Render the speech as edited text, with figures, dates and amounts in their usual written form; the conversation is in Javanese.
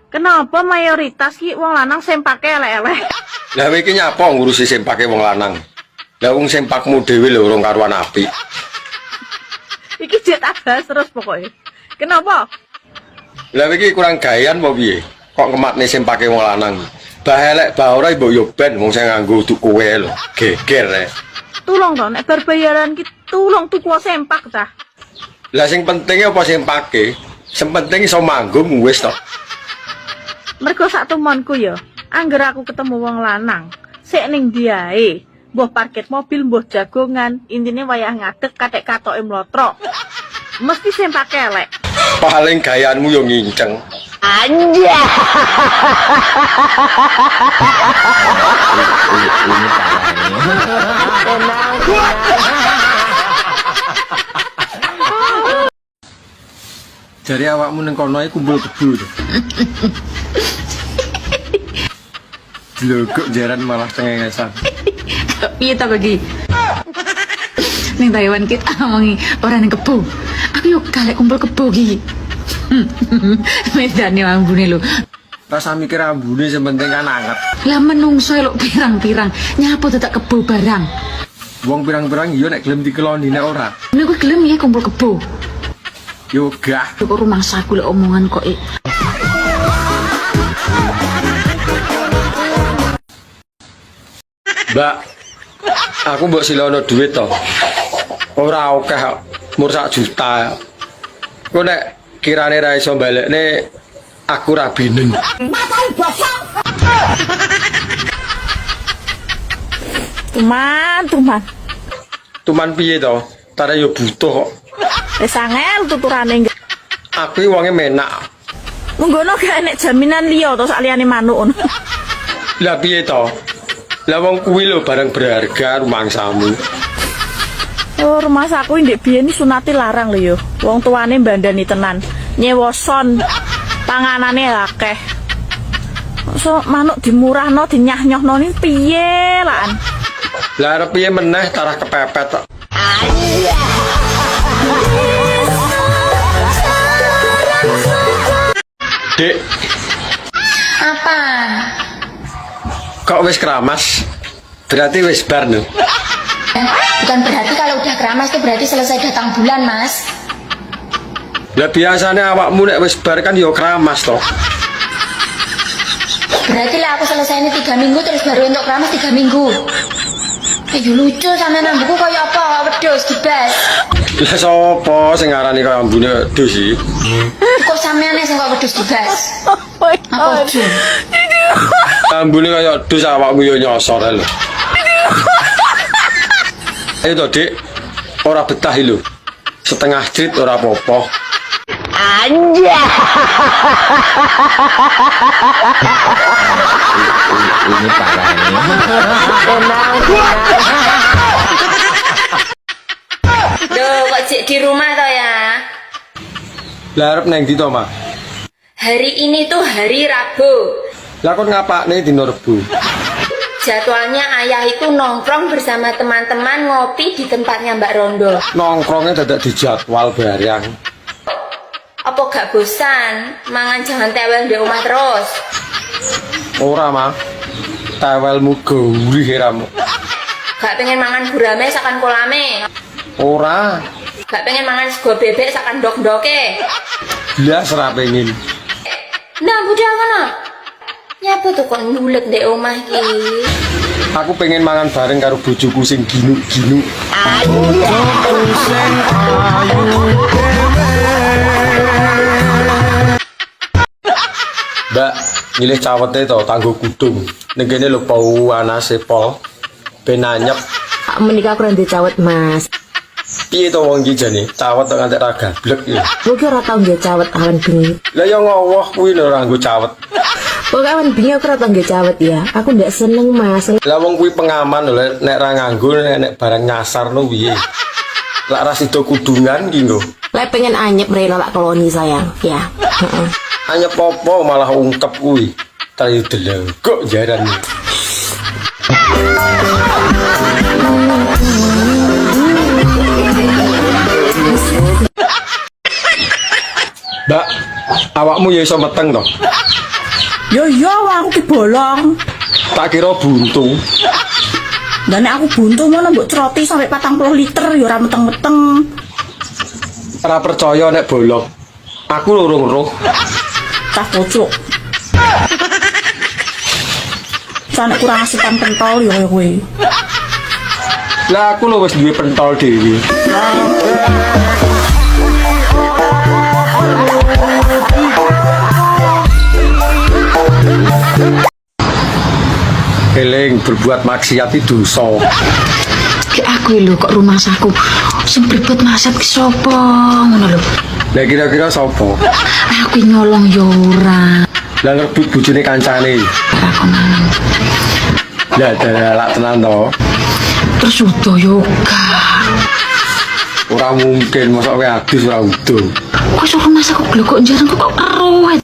Kenapa mayoritas ki wong lanang sempake elek-elek? Lah iki nyapa ngurusi sempake wong lanang? Lah wong sempakmu dhewe lho urung karuan apik. Iki jet abas terus pokoknya. Kenapa? Lah iki kurang gayan apa piye? Kok ngematne sempake wong lanang? Bah elek bah ora mbok yo ben wong sing nganggo tuku kowe lho. Geger rek. Tulung to nek bar bayaran ki tulung tuku sempak ta. Lah sing penting apa sempake? Sing penting iso manggung wis to. Mergo sak tumonku ya, angger aku ketemu wong lanang, sik ning diae, mbuh parkir mobil, mbuh jagongan, intine wayah ngadeg katek katoke mlotrok. Mesti sempake elek. Paling gayanmu yo nginceng. Anja. Jare awakmu ning kono iki kumpul kebo. Lho kok jaran malah cengengesan. Piye ta bagi? Ning Taiwan kita ngomongi orang ning kebo. Aku yo galek kumpul kebo iki. Medane ambune lho. Rasa mikir ambune sing penting kan anget. Lah menungso lho pirang-pirang nyapo dadak kebo barang. Wong pirang-pirang yo nek gelem dikeloni nek ora. Nek kowe gelem ya kumpul kebo. Yo gah. Kok rumah saku lek omongan kok Mbak, aku mbok silono duit to. Ora akeh mur sak juta. Kok nek kirane ra iso balekne aku ra bineng. Tuman. Tuman piye to? Tare yo butuh kok. Wis angel tuturane. Aku iki wonge menak. Munggono gak enek jaminan liya to sak liyane manuk ngono. Lah piye to? Lah wong kuwi lho barang berharga rumangsamu. Oh, rumah saku ndek biyen sunate larang lho yo. Wong tuane mbandani tenan. Nyewa son. Panganane akeh. So manuk dimurahno dinyah-nyohno ni piye lan? Lah arep piye meneh tarah kepepet tok. Dek. Apa? Kok wis keramas? Berarti wis bar lho. Bukan berarti kalau udah keramas itu berarti selesai datang bulan, Mas. Lah biasanya awakmu nek wis bar kan yo keramas toh. Berarti lah aku selesai ini 3 minggu terus baru untuk keramas 3 minggu. Lucu sama nambuku kayak apa? Wedhus dibas. Lah sapa sing ngarani kaya ambune wedhus iki? Kok sampeane sing kok wedhus dibas? Apa ojo? Ambune kaya wedhus awakmu yo nyosor lho. Ayo to, Dik. Ora betah lho. Setengah jrit ora apa-apa. Anja. Ini parah ini. Duh, kok cek di rumah toh ya? Lah arep nang ndi to, Mak? Hari ini tuh hari Rabu. Lah kon ngapakne dina Rebo? Jadwalnya ayah itu nongkrong bersama teman-teman ngopi di tempatnya Mbak Rondo. Nongkrongnya dadak dijadwal barang. Apa gak bosan? Mangan jangan tewel di rumah terus. Ora, Mak. Tewelmu gurih ramu. Gak pengen mangan gurame sakan kolame. Ora. Gak pengen mangan sego bebek sakan dok-doke. Blas ora pengin. Nah, budal kono. Nyapa tuh kok nulet di omah iki? Aku pengen mangan bareng karo bojoku sing ginu-ginu. Mbak, milih cawete to tanggo kudung. Ning kene lho pau anase pol. Ben anyep. Menikah kurang dicawet, Mas. Piye to wong iki jane? Cawet kok nganti ra gablek ya. Mungkin ora tau nggih cawet awan bengi. Lah ya ngowoh kuwi lho ora nggo cawet. Pokoke awan bengi aku ora tau nggih cawet ya. Aku ndak seneng, Mas. Lah wong kuwi pengaman lho nek ra nganggo nek barang nyasar no piye. Lah ra sida kudungan ki lho. Lek pengen anyep rela lak koloni sayang, ya. Heeh. Anyep apa malah ungkep kuwi. Tayu delengkok jarane. Mbak, awakmu ya iso meteng to? Yo yo aku ki bolong. Tak kira buntu. Dan nek aku buntu ngono mbok croti sampai 40 liter ya ora meteng-meteng. Ora percaya nek bolong. Aku lurung roh. Cah kocok. Sana kurang asitan pentol ya kowe. Lah aku lho wis duwe pentol dhewe. Eling berbuat maksiat itu dosa. Ki aku lho kok rumah saku sing berbuat maksiat ki sapa ngono lho. Lah kira-kira sapa? Aku nyolong yo ora. Lah ngerebut bojone kancane. Ora konanan. Lah dalak tenan to. Terus udo yo gak. Ora mungkin mosok kowe adus ora udo. Kok suruh rumah saku lho kok jarang kok ruwet.